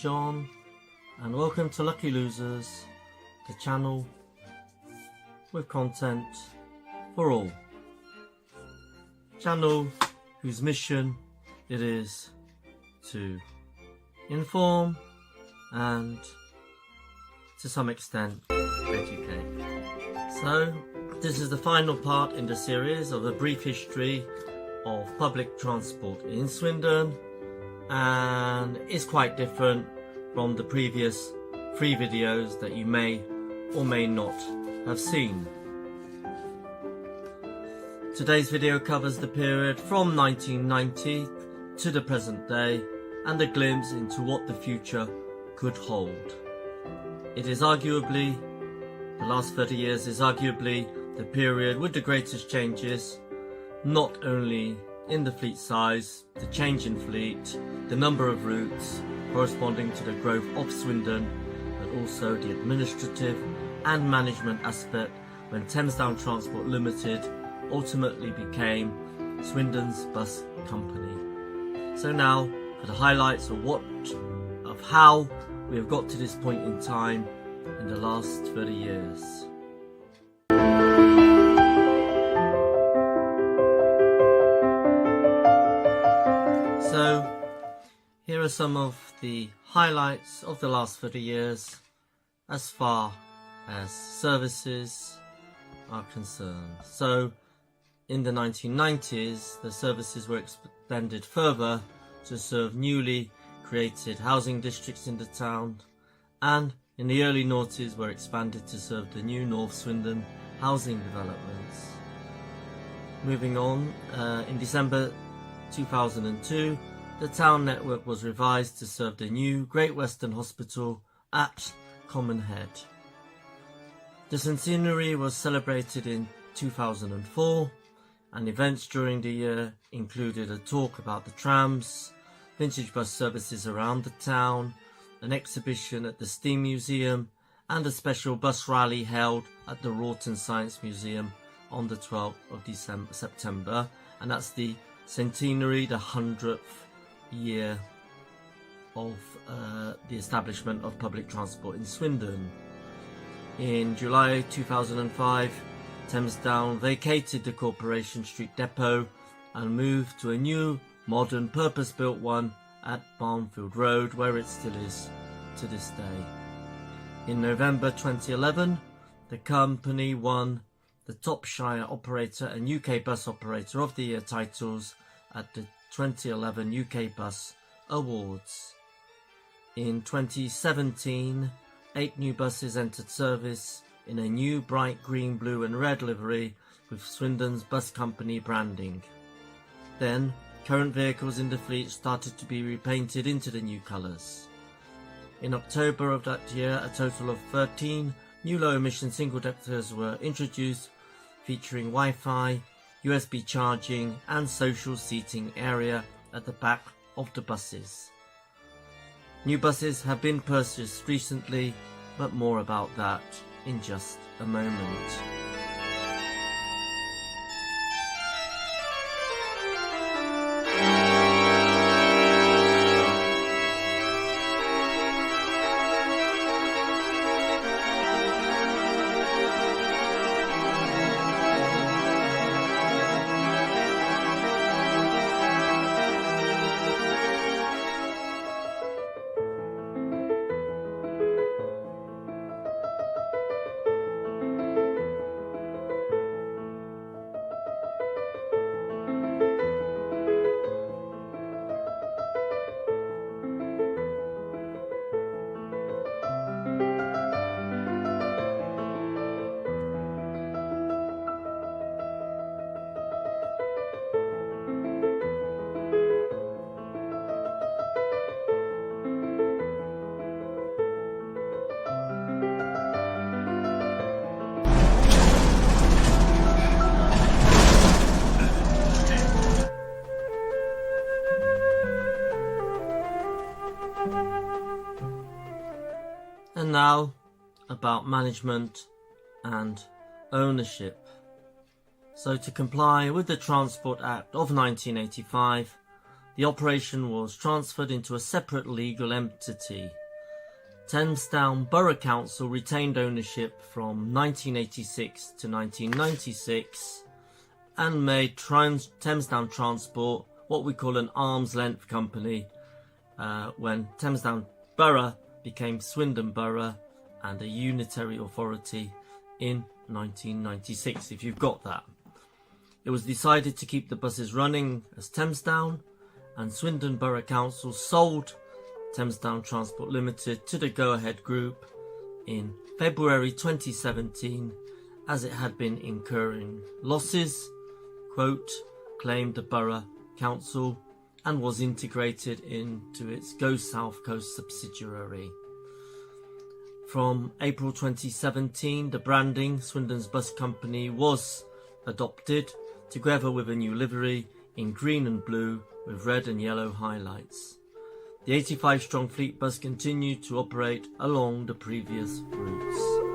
John, and welcome to Lucky Losers, the channel with content for all. Channel whose mission it is to inform and to some extent educate. So this is the final part in the series of a brief history of public transport in Swindon, and it's quite different from the previous 3 videos that you may or may not have seen. Today's video covers the period from 1990 to the present day and a glimpse into what the future could hold. It is arguably, the last 30 years is arguably the period with the greatest changes, not only in the fleet size, the change in fleet, the number of routes corresponding to the growth of Swindon, but also the administrative and management aspect when Thames Transport Limited ultimately became Swindon's bus company. So now for the highlights of how we have got to this point in time in the last 30 years. So here are some of the highlights of the last 30 years as far as services are concerned. So in the 1990s, the services were extended further to serve newly created housing districts in the town, and in the early noughties were expanded to serve the new North Swindon housing developments. Moving on, in December 2002, the town network was revised to serve the new Great Western Hospital at Common Head. The centenary was celebrated in 2004, and events during the year included a talk about the trams, vintage bus services around the town, an exhibition at the Steam Museum, and a special bus rally held at the Wroughton Science Museum on the 12th of September, and that's the centenary, the 100th year of the establishment of public transport in Swindon. In July 2005, Thamesdown vacated the Corporation Street depot and moved to a new, modern, purpose-built one at Barnfield Road, where it still is to this day. In November 2011, the company won the Top Shire Operator and UK Bus Operator of the Year titles at the 2011 UK Bus Awards. In 2017, 8 new buses entered service in a new bright green, blue and red livery with Swindon's bus company branding. Then, current vehicles in the fleet started to be repainted into the new colours. In October of that year, a total of 13 new low-emission single-deckers were introduced, featuring Wi-Fi, USB charging and social seating area at the back of the buses. New buses have been purchased recently, but more about that in just a moment. And now about management and ownership. So to comply with the Transport Act of 1985, the operation was transferred into a separate legal entity. Thamesdown Borough Council retained ownership from 1986 to 1996 and made Thamesdown Transport what we call an arm's length company when Thamesdown Borough became Swindon Borough and a unitary authority in 1996, if you've got that. It was decided to keep the buses running as Thamesdown, and Swindon Borough Council sold Thamesdown Transport Limited to the Go Ahead Group in February 2017 as it had been incurring losses, quote, claimed the Borough Council, and was integrated into its Go South Coast subsidiary. From April 2017, the branding Swindon's Bus Company was adopted, together with a new livery in green and blue with red and yellow highlights. The 85-strong fleet bus continued to operate along the previous routes.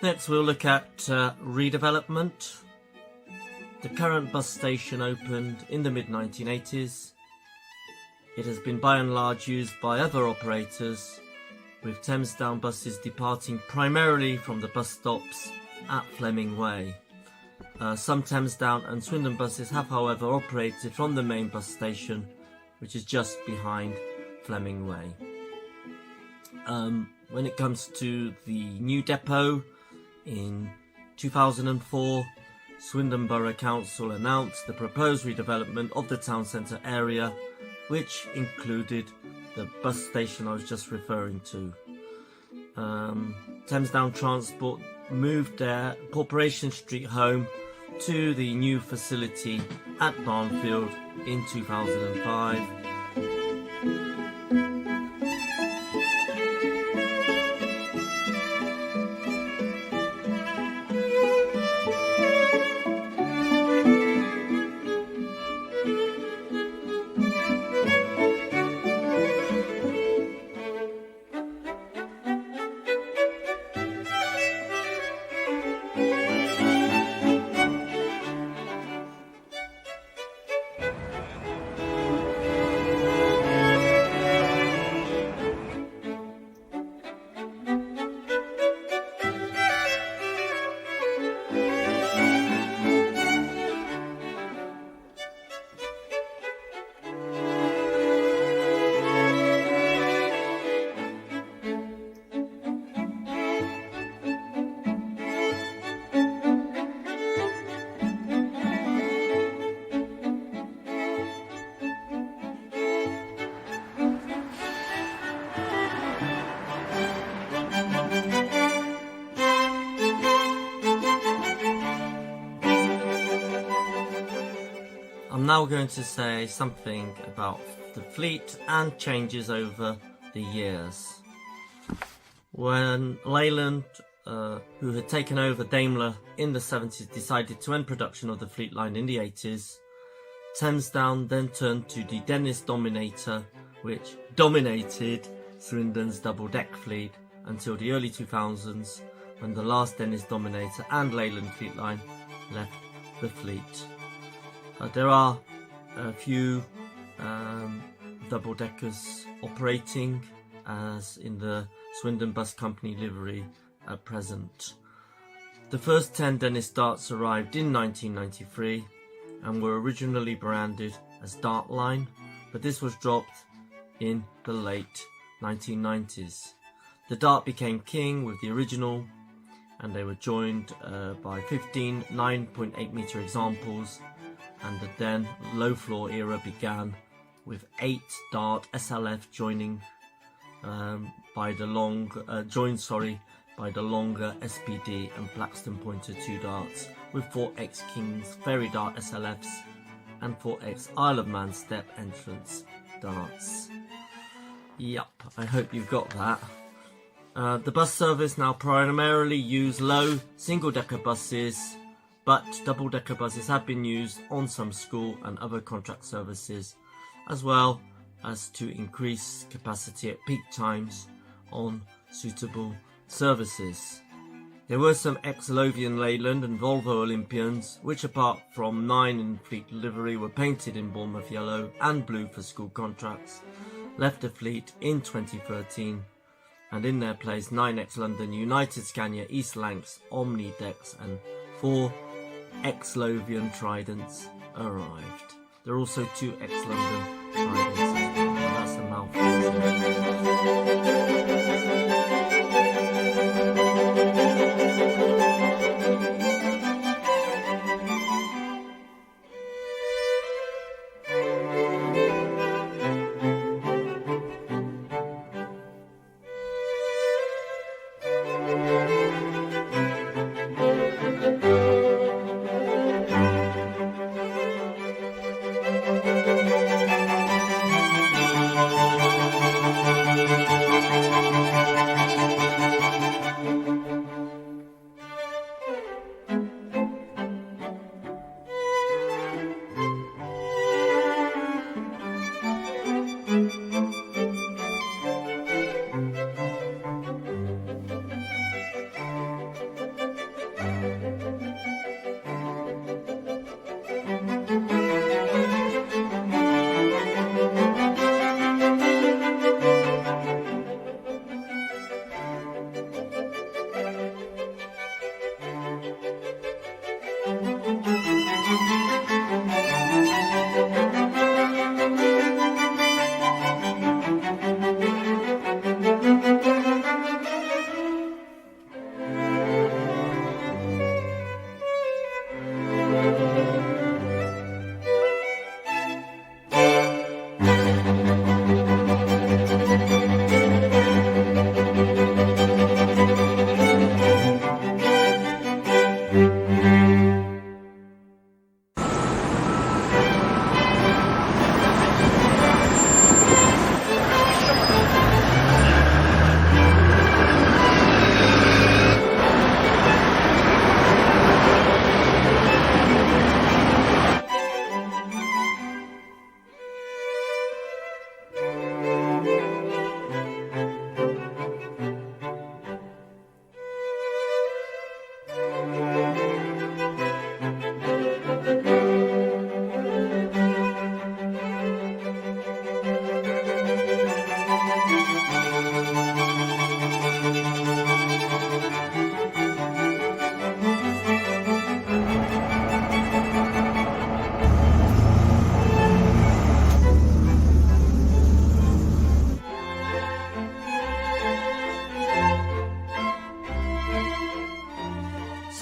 Next we'll look at redevelopment. The current bus station opened in the mid-1980s. It has been by and large used by other operators, with Thamesdown buses departing primarily from the bus stops at Fleming Way. Some Thamesdown and Swindon buses have however operated from the main bus station, which is just behind Fleming Way. When it comes to the new depot, in 2004, Swindon Borough Council announced the proposed redevelopment of the town centre area, which included the bus station I was just referring to. Thamesdown Transport moved their Corporation Street home to the new facility at Barnfield in 2005. I'm now going to say something about the fleet and changes over the years. When Leyland, who had taken over Daimler in the 70s, decided to end production of the fleet line in the 80s, Thamesdown then turned to the Dennis Dominator, which dominated Swindon's double-deck fleet until the early 2000s, when the last Dennis Dominator and Leyland fleet line left the fleet. There are a few double-deckers operating as in the Swindon Bus Company livery at present. The first 10 Dennis Darts arrived in 1993 and were originally branded as Dart Line, but this was dropped in the late 1990s. The Dart became king with the original, and they were joined by 15 9.8 metre examples, and the then low floor era began with 8 Dart SLF joined by the longer SPD and Plaxton Pointer 2 darts with 4X King's Fairy Dart SLFs and 4X Isle of Man Step Entrance darts. Yup, I hope you've got that. The bus service now primarily use low single-decker buses, but double-decker buses have been used on some school and other contract services, as well as to increase capacity at peak times on suitable services. There were some ex-Lothian Leyland and Volvo Olympians, which apart from 9 in fleet livery were painted in Bournemouth yellow and blue for school contracts, left the fleet in 2013, and in their place 9 ex-London United Scania East Lancs Omni decks and 4 ex-Lothian Tridents arrived. There are also 2 ex-London Tridents as well. That's a mouthful.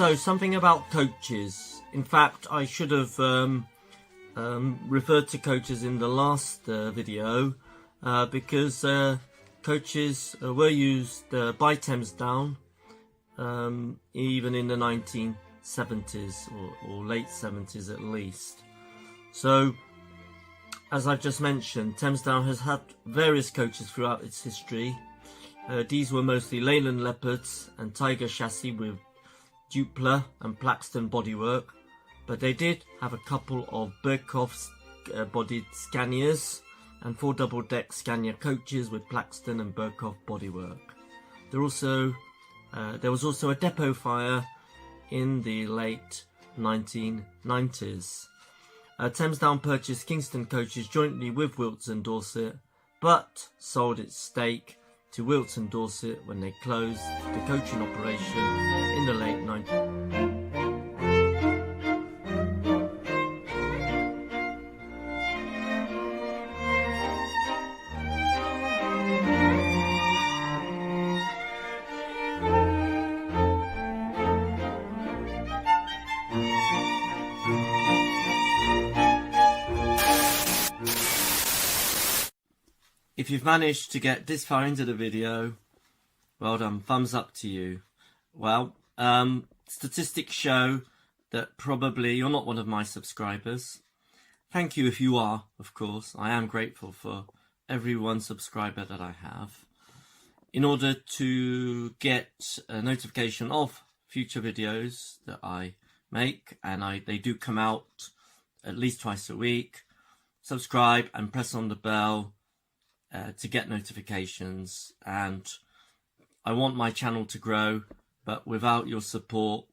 So, something about coaches. In fact, I should have referred to coaches in the last video because coaches were used by Thames Down even in the 1970s or late 70s at least. So, as I've just mentioned, Thames Down has had various coaches throughout its history. These were mostly Leyland Leopards and Tiger chassis with Dupler and Plaxton bodywork, but they did have a couple of Birkhoff bodied Scanias and 4 double-deck Scania coaches with Plaxton and Birkhoff bodywork. There was also a depot fire in the late 1990s. Thames Down purchased Kingston coaches jointly with Wilts and Dorset, but sold its stake to Wilts and Dorset when they closed the coaching operation in the late 90s. If you've managed to get this far into the video, Well done. Thumbs up to you. Well, statistics show that probably you're not one of my subscribers. Thank you if you are, of course. I am grateful for every one subscriber that I have. In order to get a notification of future videos that I make, and they do come out at least twice a week, subscribe and press on the bell to get notifications. And I want my channel to grow, but without your support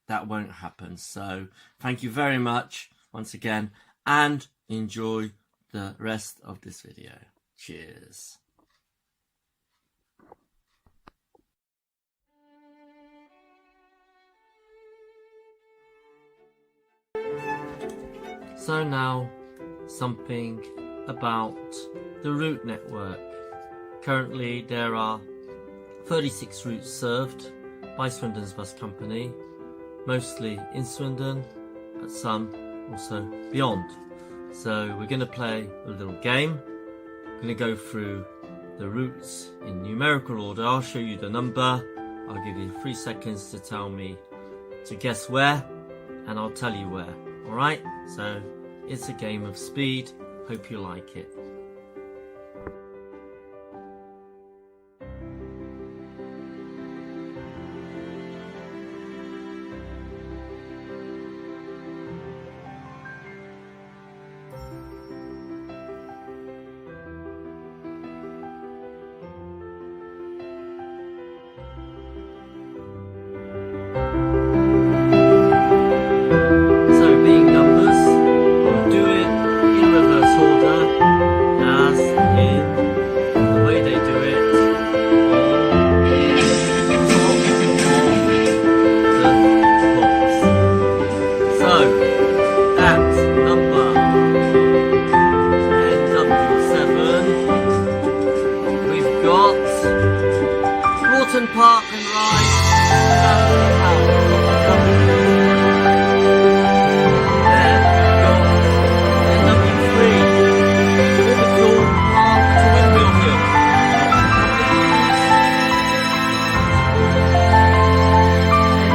that won't happen. So thank you very much once again, and enjoy the rest of this video. Cheers. So now, something about the route network. Currently there are 36 routes served by Swindon's bus company, mostly in Swindon, but some also beyond. So we're going to play a little game. We're going to go through the routes in numerical order. I'll show you the number. I'll give you 3 seconds to tell me to guess where, and I'll tell you where. Alright, so it's a game of speed. Hope you like it. Park and ride Then got NW3 Orbital Park to Windmill Hill.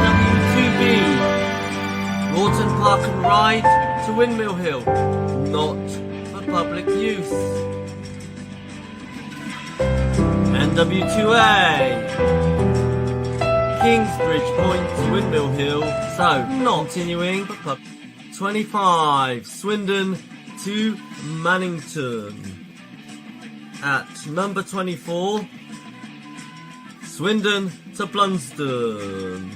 NW2B Lawton Park and ride to Windmill Hill, not for public use. NW2A Kingsbridge Point to Windmill Hill, so not continuing. 25 Swindon to Mannington. At number 24, Swindon to Blunsdon.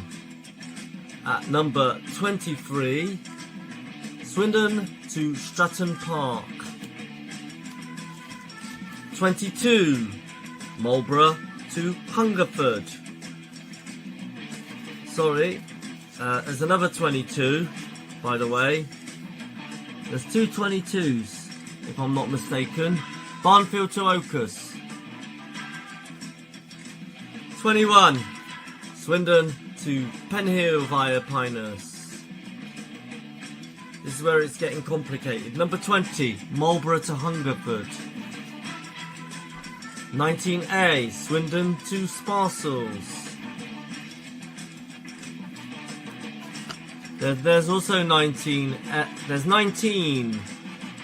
At number 23, Swindon to Stratton Park. 22 Marlborough to Hungerford. Sorry, there's another 22, by the way. There's 2 22s, if I'm not mistaken. Barnfield to Oakhurst. 21, Swindon to Penhill via Pinehurst. This is where it's getting complicated. Number 20, Marlborough to Hungerford. 19A, Swindon to Sparsols. There's also 19, there's 19,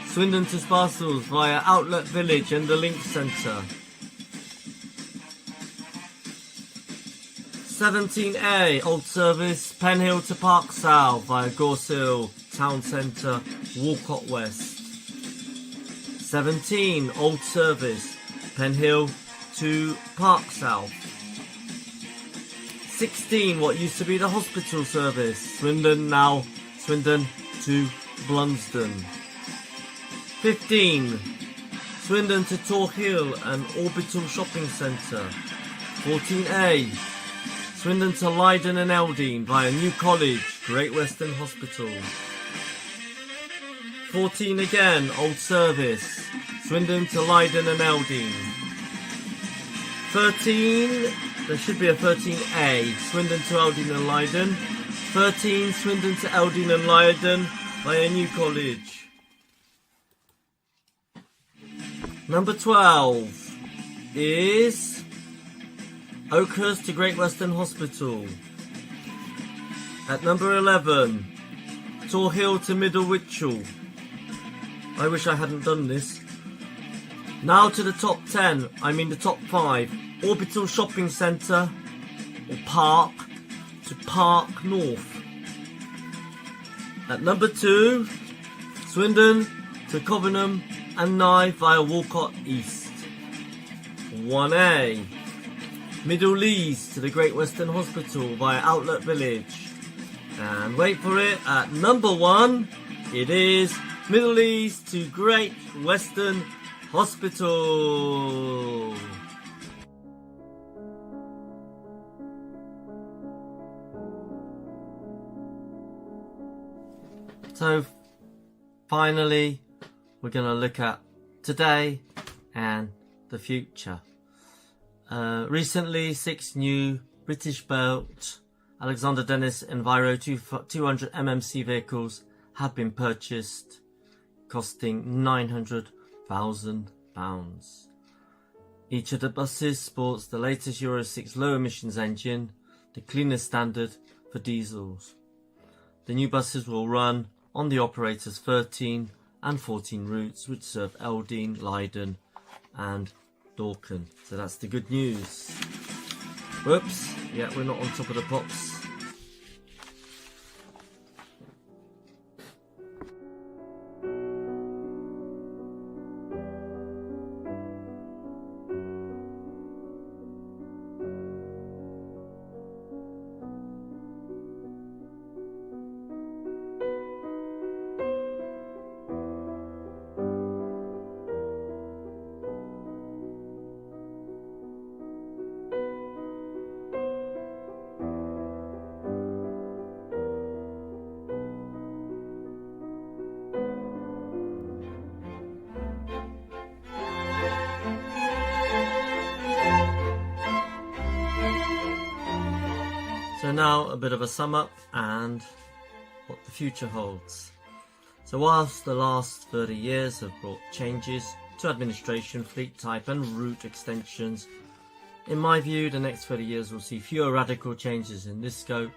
Swindon to Sparsols via Outlet Village and the Link Centre. 17A, Old Service, Penhill to Park South via Gorse Hill, Town Centre, Walcott West. 17, Old Service, Penhill to Park South. 16, what used to be the hospital service, Swindon, now Swindon to Blunsdon. 15, Swindon to Tor Hill and Orbital Shopping Centre. 14A, Swindon to Leiden and Eldene via New College, Great Western Hospital. 14 again, Old Service, Swindon to Leiden and Eldene. 13, there should be a 13A, Swindon to Eldene and Leiden. 13, Swindon to Eldene and Leiden via New College. Number 12 is Oakhurst to Great Western Hospital. At number 11, Tor Hill to Middle Wychell. I wish I hadn't done this. Now to the top 10, I mean the top 5. Orbital Shopping Centre, or Park, to Park North. At number 2, Swindon to Covenham and Nye via Walcott East. 1A, Middle Lees to the Great Western Hospital via Outlet Village. And wait for it, at number 1, it is Middle Lees to Great Western Hospital. So finally, we're going to look at today and the future. Recently, 6 new British-built Alexander Dennis Enviro 200 MMC vehicles have been purchased, costing £900,000. Each of the buses sports the latest Euro 6 low emissions engine, the cleanest standard for diesels. The new buses will run on the operator's 13 and 14 routes, which serve Eldene, Leiden and Dorking. So that's the good news. Whoops, yeah, we're not on top of the pops. So now a bit of a sum up and what the future holds. So whilst the last 30 years have brought changes to administration, fleet type and route extensions, in my view the next 30 years will see fewer radical changes in this scope,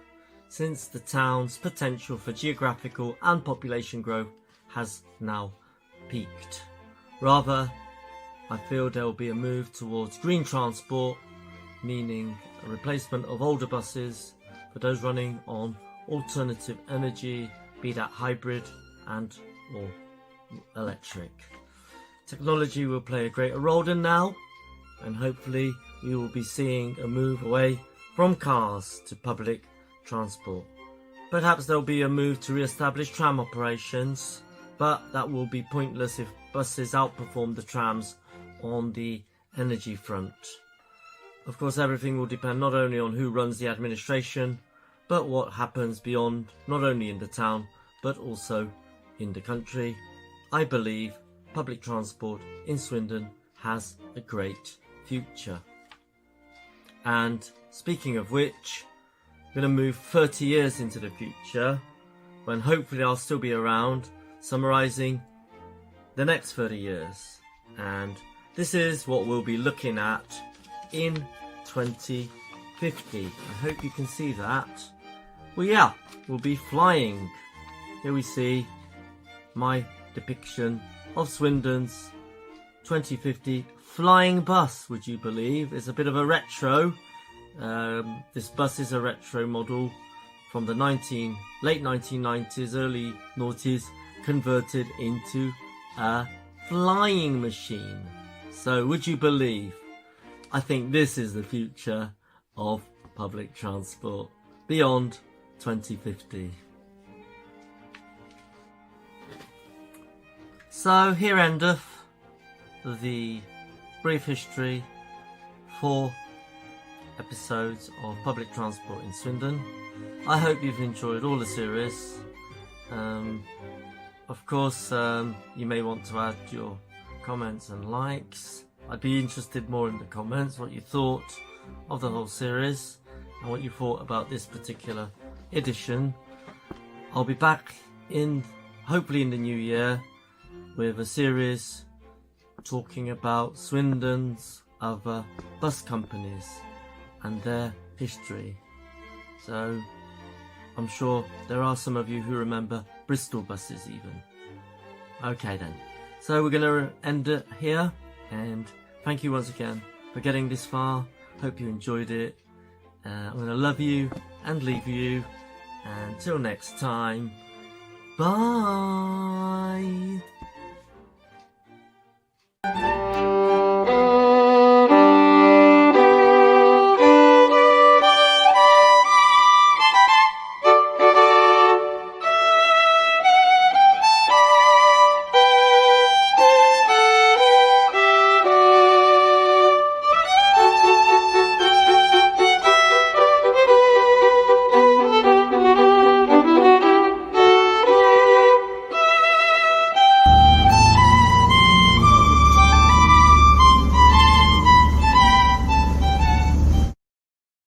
since the town's potential for geographical and population growth has now peaked. Rather, I feel there will be a move towards green transport, meaning a replacement of older buses for those running on alternative energy, be that hybrid and or electric. Technology will play a greater role than now, and hopefully we will be seeing a move away from cars to public transport. Perhaps there will be a move to re-establish tram operations, but that will be pointless if buses outperform the trams on the energy front. Of course, everything will depend not only on who runs the administration, but what happens beyond, not only in the town, but also in the country. I believe public transport in Swindon has a great future. And speaking of which, I'm going to move 30 years into the future, when hopefully I'll still be around, summarising the next 30 years. And this is what we'll be looking at in 2050. I hope you can see that. Well, yeah, we'll be flying. Here we see my depiction of Swindon's 2050 flying bus, would you believe? It's a bit of a retro. This bus is a retro model from the late 1990s, early noughties, converted into a flying machine. So would you believe? I think this is the future of public transport beyond 2050. So here endeth the brief history, 4 episodes of public transport in Swindon. I hope you've enjoyed all the series. Of course, you may want to add your comments and likes. I'd be interested more in the comments, what you thought of the whole series and what you thought about this particular edition. I'll be back hopefully in the new year with a series talking about Swindon's other bus companies and their history. So I'm sure there are some of you who remember Bristol buses even. Okay then, so we're going to end it here, and thank you once again for getting this far. Hope you enjoyed it. I'm going to love you and leave you. Until next time, bye.